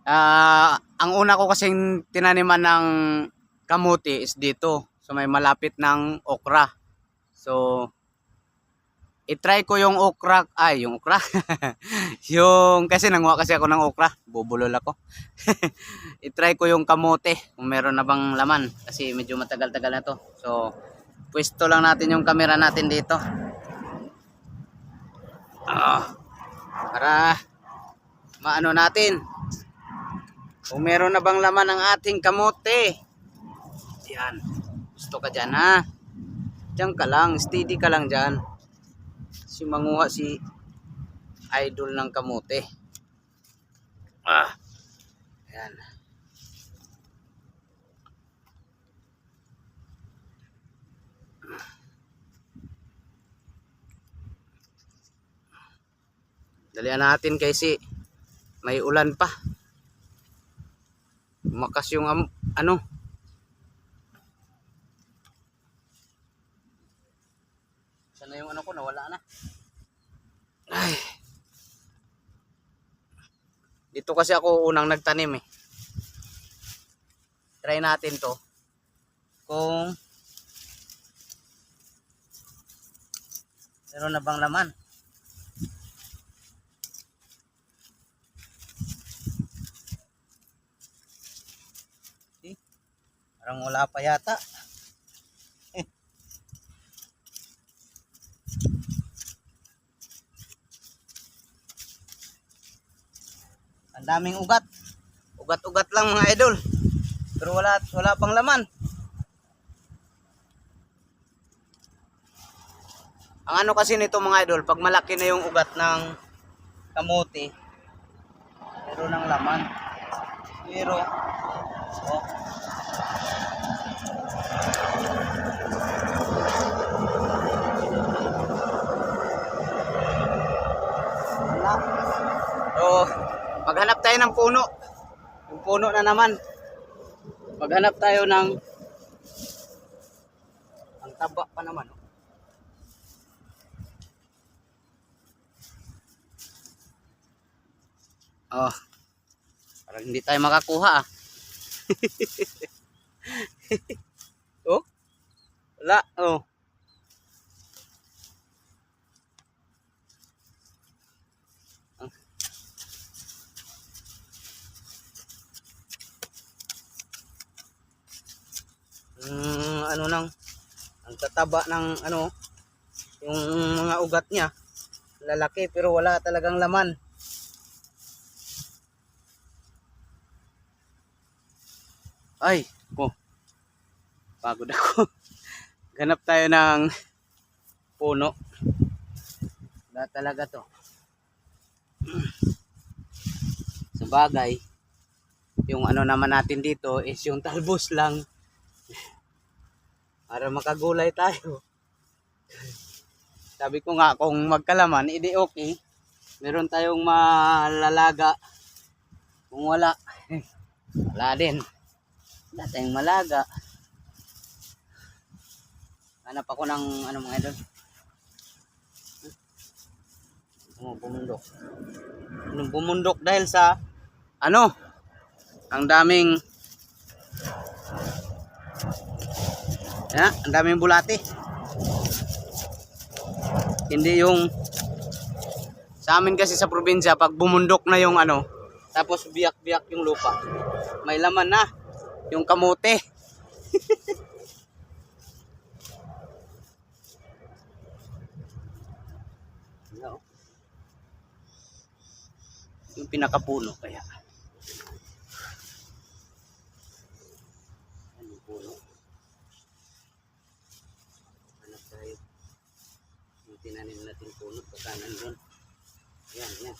Ang una ko kasing tinaniman ng kamuti is dito. So may malapit ng okra. So i-try ko yung okra, yung okra. Yung kasi nanguha kasi ako ng okra, bubulol ako. I-try ko yung kamote kung meron na bang laman kasi medyo matagal-tagal na to. So pwesto lang natin yung camera natin dito. Para maano natin kung meron na bang laman ng ating kamote. Yan. Gusto ka dyan ha. Diyan ka lang, steady ka lang dyan. Si manguha si idol ng kamote. Ayan. Dalian natin kasi may ulan pa. Makas yung ano. Sana yung ano ko nawala na. Ay. Dito kasi ako unang nagtanim eh. Try natin to. Kung meron na bang laman. See? Parang wala pa yata. Ang daming ugat. Ugat-ugat lang mga idol. Pero wala pang laman. Ang ano kasi nito mga idol, pag malaki na yung ugat ng kamote, meron ng laman. Pero wala. So, maghanap tayo ng puno. Yung puno na naman. Maghanap tayo ng ang taba pa naman. Parang hindi tayo makakuha wala. Ano nang ang tataba ng ano yung mga ugat niya lalaki pero wala talagang laman. Ay, pagod ako. Ganap tayo ng puno. Wala talaga to. Sa bagay, yung ano naman natin dito is yung talbos lang. Para makagulay tayo. Sabi ko nga kung magkalaman, edi okay. Meron tayong malalaga. Kung wala, wala din. Wala tayong malaga. Hanap ako ng ano mga idol. Bumundok. Bumundok dahil sa ano? Ang daming ang daming bulate. Hindi yung sa amin kasi sa probinsya pag bumundok na yung ano, tapos biyak-biyak yung lupa. May laman na yung kamote. No. Yung pinakapuno kaya. Ano puno? Ano tayo? Yung tinanim natin puno baka nandun. Yan.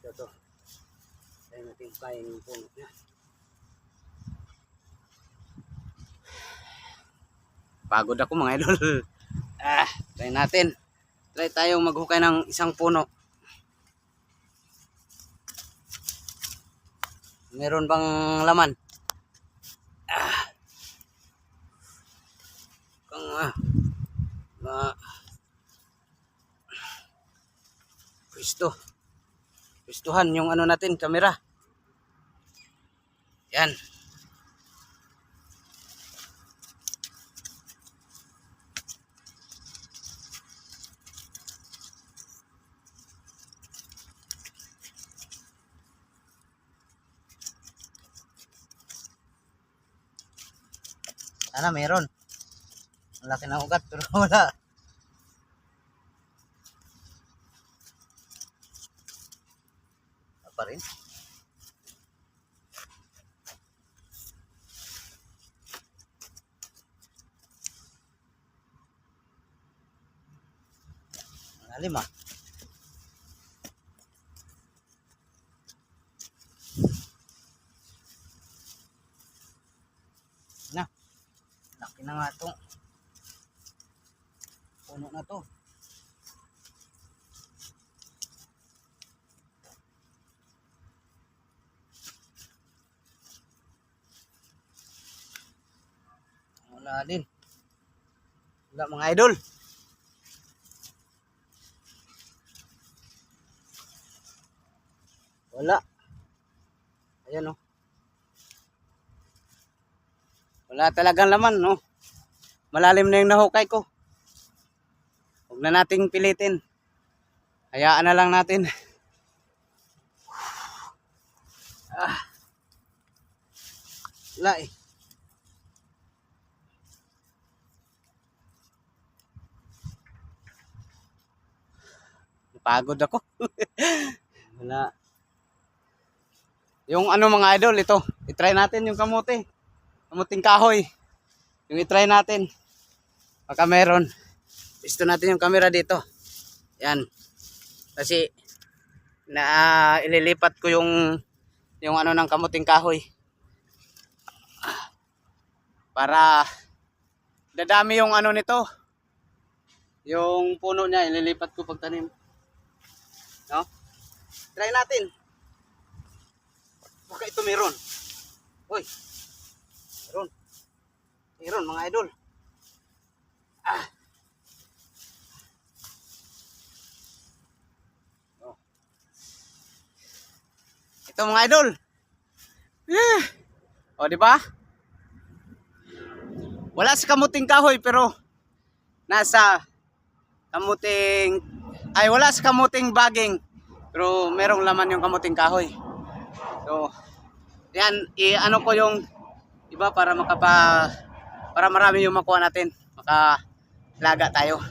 Ito. Tayo natin kain yung puno niya. Pagod ako mga idol. Try natin. Try tayong maghukay ng isang puno. Meron bang laman? Pwestuhan yung ano natin, camera. Yan. Sana meron. Ang laki ng ugat pero wala. Pa rin. Malalim ah. Na. Laki na nga itong puno na to. Wala din. Wala mga idol. Wala. Ayan oh. Wala talagang laman no. Malalim na yung nahukay ko. Huwag na nating pilitin. Hayaan na lang natin. Wala eh. Pagod ako. Wala. Yung ano mga idol, ito. I-try natin yung kamote. Kamuting kahoy. Yung i-try natin. Baka meron. Gusto natin yung camera dito. Yan. Kasi ililipat ko yung ano ng kamuting kahoy. Para dadami yung ano nito. Yung puno niya, ililipat ko pagtanim. No? Try natin. Baka ito meron. Uy. Meron. Meron mga idol. Oh. Ito mga idol. O di ba? Wala sa kamuting kahoy pero nasa kamuting wala sa kamuting baging pero merong laman yung kamuting kahoy. So yan ano ko yung iba para para marami yung makuha natin, makalaga tayo.